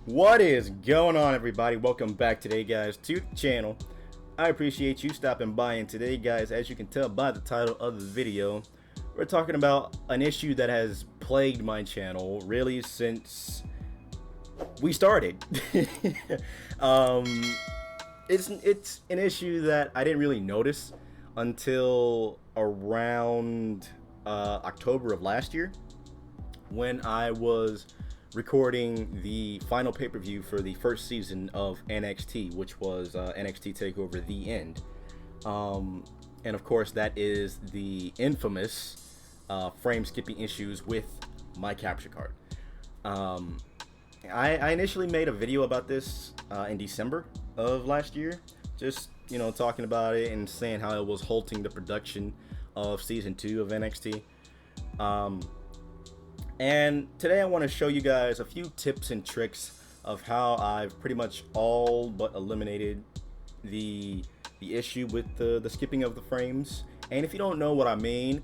What is going on, everybody? Welcome back today, guys, to the channel. I appreciate you stopping by, and today, guys, as you can tell by the title of the video, we're talking about an issue that has plagued my channel really since we started. It's an issue that I didn't really notice until around October of last year, when I was recording the final pay-per-view for the first season of NXT, which was NXT TakeOver The End. And of course, that is the infamous frame skipping issues with my capture card. I initially made a video about this in December of last year, just talking about it and saying how it was halting the production of season 2 of NXT. And today I want to show you guys a few tips and tricks of how I've pretty much all but eliminated the issue with the skipping of the frames. And if you don't know what I mean,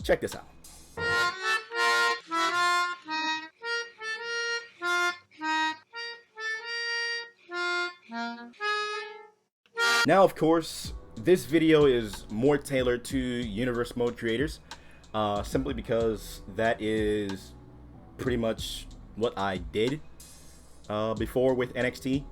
check this out. Now, of course, this video is more tailored to Universe Mode creators, simply because that is pretty much what I did before with NXT.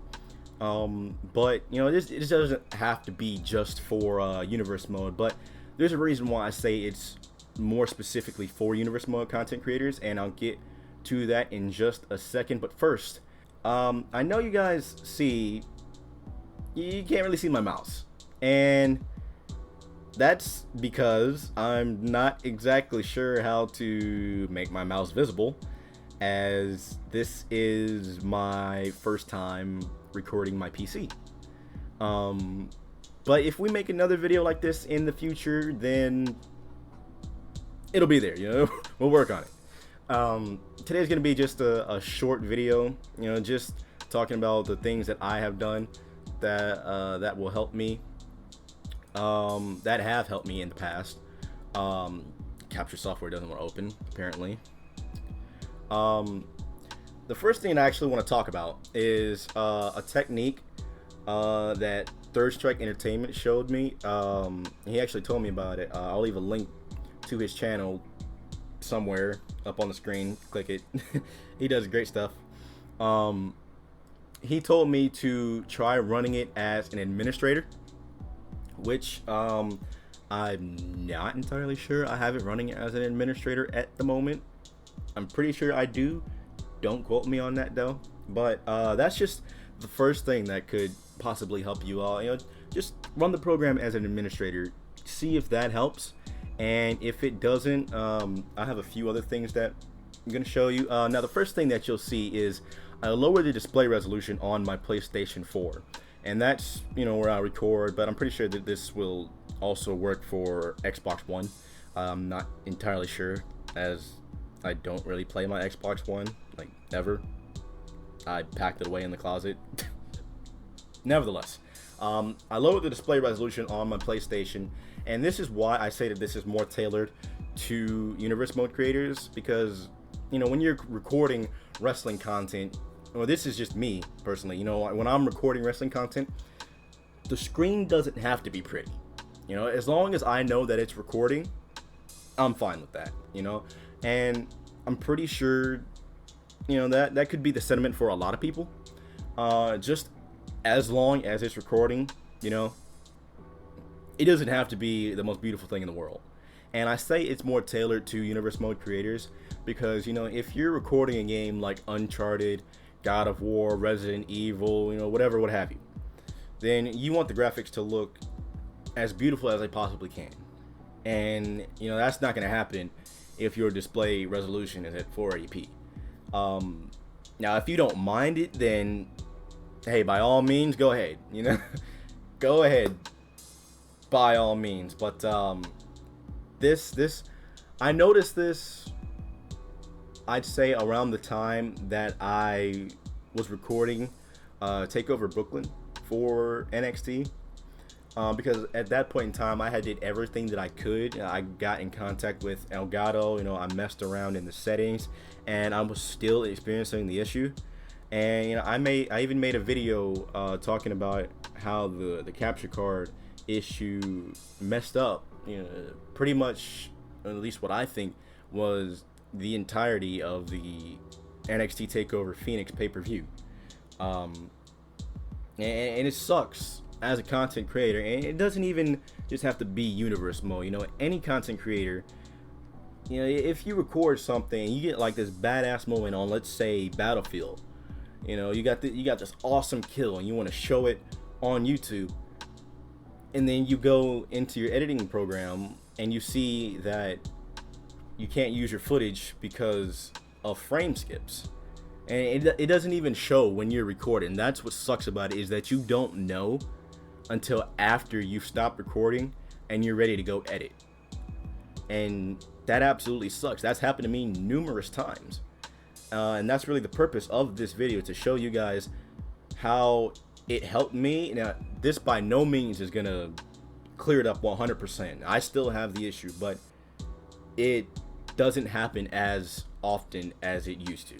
But this doesn't have to be just for Universe Mode, but there's a reason why I say it's more specifically for Universe Mode content creators, and I'll get to that in just a second. But first, I know you guys see, you can't really see my mouse, and that's because I'm not exactly sure how to make my mouse visible, as this is my first time recording my PC. But if we make another video like this in the future, then it'll be there, we'll work on it. Today's gonna be just a short video, just talking about the things that I have done that will help me, that have helped me in the past. Capture software doesn't want to open, apparently. The first thing I actually want to talk about is a technique that Third Strike Entertainment showed me. He actually told me about it. I'll leave a link to his channel somewhere up on the screen. Click it. He does great stuff. He told me to try running it as an administrator, which I'm not entirely sure I have it running as an administrator at the moment. I'm pretty sure I do. Don't quote me on that though. But that's just the first thing that could possibly help you all. Just run the program as an administrator. See if that helps. And if it doesn't, I have a few other things that I'm going to show you. Now, the first thing that you'll see is I lower the display resolution on my PlayStation 4. And that's, where I record, but I'm pretty sure that this will also work for Xbox One. I'm not entirely sure, as I don't really play my Xbox One, like, ever. I packed it away in the closet. Nevertheless, I lowered the display resolution on my PlayStation, and this is why I say that this is more tailored to Universe Mode creators, because, when you're recording wrestling content, well, this is just me personally. When I'm recording wrestling content, the screen doesn't have to be pretty. As long as I know that it's recording, I'm fine with that. And I'm pretty sure, that could be the sentiment for a lot of people. Just as long as it's recording, it doesn't have to be the most beautiful thing in the world. And I say it's more tailored to Universe Mode creators because, if you're recording a game like Uncharted, God of War, Resident Evil, whatever, what have you, then you want the graphics to look as beautiful as they possibly can. And, that's not going to happen if your display resolution is at 480p. Now, if you don't mind it, then, hey, by all means, go ahead, go ahead, by all means. But, I noticed this, I'd say around the time that I was recording TakeOver Brooklyn for NXT, because at that point in time I had did everything that I could. I got in contact with Elgato, I messed around in the settings, and I was still experiencing the issue. And I even made a video talking about how the capture card issue messed up, pretty much, at least what I think was the entirety of the NXT Takeover Phoenix pay-per-view. um, and it sucks as a content creator. And it doesn't even just have to be universe mode. Any content creator, if you record something and you get like this badass moment on, let's say, Battlefield, you got this awesome kill and you want to show it on YouTube, and then you go into your editing program and you see that you can't use your footage because of frame skips, and it doesn't even show when you're recording. That's what sucks about it, is that you don't know until after you've stopped recording and you're ready to go edit. And that absolutely sucks. That's happened to me numerous times. And that's really the purpose of this video, to show you guys how it helped me. Now, this by no means is going to clear it up 100%. I still have the issue, but it doesn't happen as often as it used to.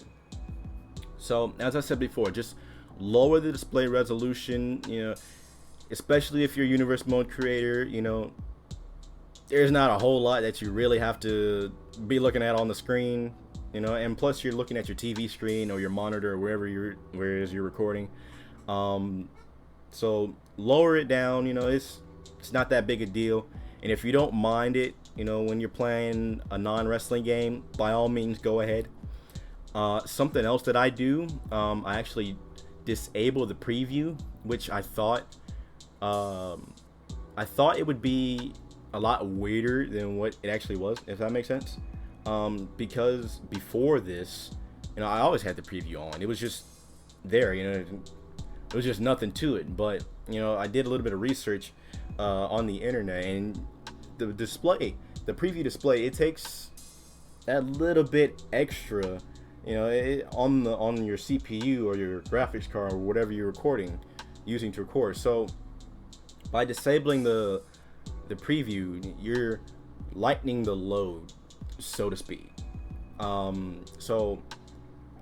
So, as I said before, just lower the display resolution, especially if you're a universe mode creator. There's not a whole lot that you really have to be looking at on the screen, and plus you're looking at your TV screen or your monitor or wherever you're recording. So lower it down. It's not that big a deal. And if you don't mind it, when you're playing a non-wrestling game, by all means go ahead. Something else that I do, I actually disable the preview, which I thought it would be a lot weirder than what it actually was, if that makes sense. Because before this, I always had the preview on. It was just there, it was just nothing to it. But I did a little bit of research on the internet, and the preview display, it takes that little bit extra, on your CPU or your graphics card or whatever you're using to record. So by disabling the preview, you're lightening the load, so to speak. So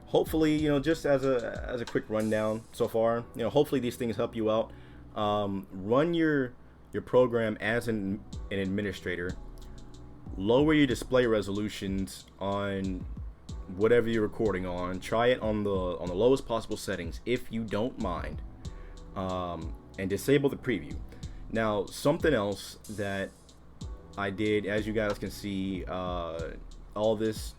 hopefully, just as a quick rundown so far, hopefully these things help you out. Run your program as an administrator. Lower your display resolutions on whatever you're recording on. Try it on the lowest possible settings if you don't mind, and disable the preview. Now, something else that I did, as you guys can see, all this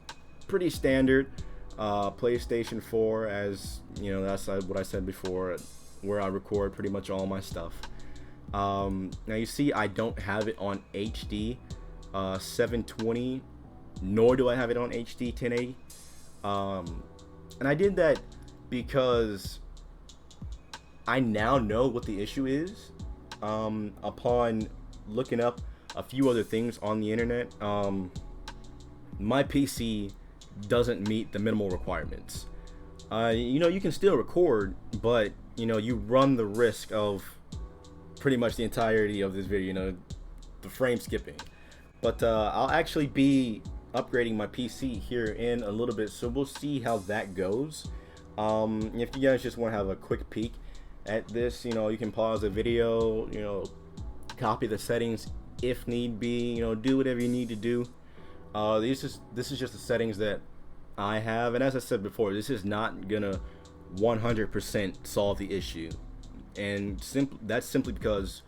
pretty standard PlayStation 4, as that's what I said before, where I record pretty much all my stuff. Now you see I don't have it on HD 720, nor do I have it on HD 1080. And I did that because I now know what the issue is, upon looking up a few other things on the internet. My PC doesn't meet the minimal requirements. You can still record, but you run the risk of pretty much the entirety of this video, the frame skipping. But I'll actually be upgrading my PC here in a little bit, so we'll see how that goes. If you guys just want to have a quick peek at this, you can pause the video, copy the settings if need be, do whatever you need to do. This is just the settings that I have, and as I said before, this is not gonna 100% solve the issue, and that's simply because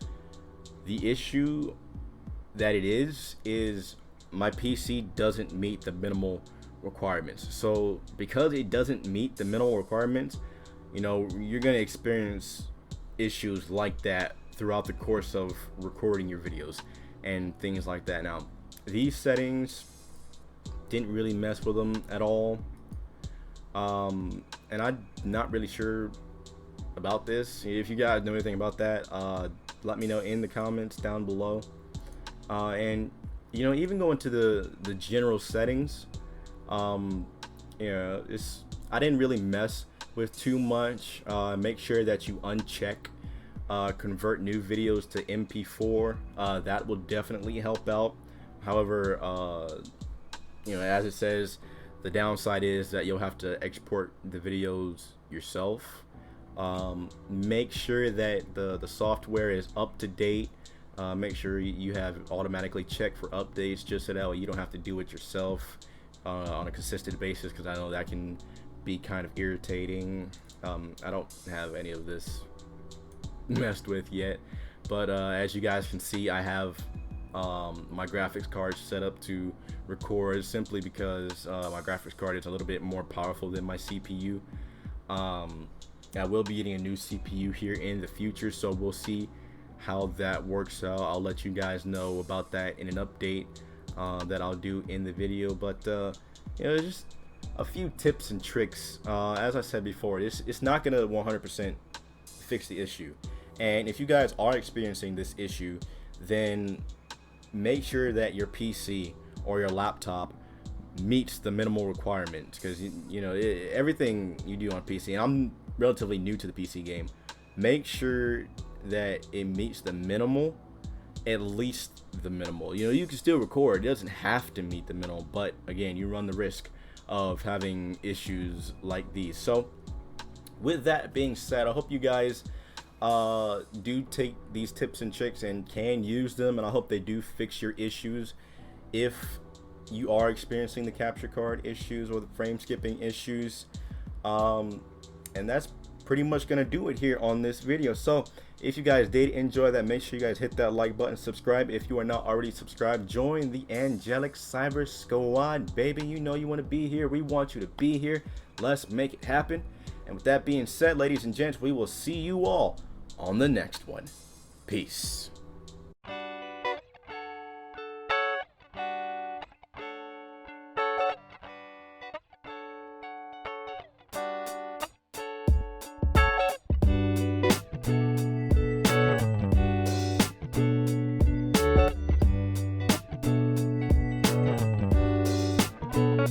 the issue that it is my PC doesn't meet the minimal requirements. So because it doesn't meet the minimal requirements, you're gonna experience issues like that throughout the course of recording your videos and things like that. Now, these settings didn't really mess with them at all, and I'm not really sure about this. If you guys know anything about that, let me know in the comments down below. And even going to the general settings, I didn't really mess with too much. Make sure that you uncheck convert new videos to MP4. That will definitely help out. However, as it says, The downside is that you'll have to export the videos yourself. Make sure that the software is up to date. Make sure you have automatically checked for updates, just so that way you don't have to do it yourself on a consistent basis, because I know that can be kind of irritating. I don't have any of this messed with yet, but as you guys can see, I have my graphics card set up to record, simply because my graphics card is a little bit more powerful than my CPU. I will be getting a new CPU here in the future, so we'll see how that works out. I'll let you guys know about that in an update that I'll do in the video. But you know, just a few tips and tricks. As I said before, it's not gonna 100% fix the issue, and if you guys are experiencing this issue, then make sure that your PC or your laptop meets the minimal requirements, because you know everything you do on PC, and I'm relatively new to the PC game, make sure that it meets the minimal, at least the minimal. You know, you can still record, it doesn't have to meet the minimal, but again, you run the risk of having issues like these. So with that being said, I hope you guys do take these tips and tricks and can use them, and I hope they do fix your issues if you are experiencing the capture card issues or the frame skipping issues. And that's pretty much gonna do it here on this video. So if you guys did enjoy that, make sure you guys hit that like button, subscribe if you are not already subscribed, join the Angelic Cyber Squad, baby. You know you want to be here, we want you to be here, let's make it happen. And with that being said, ladies and gents, we will see you all on the next one. Peace.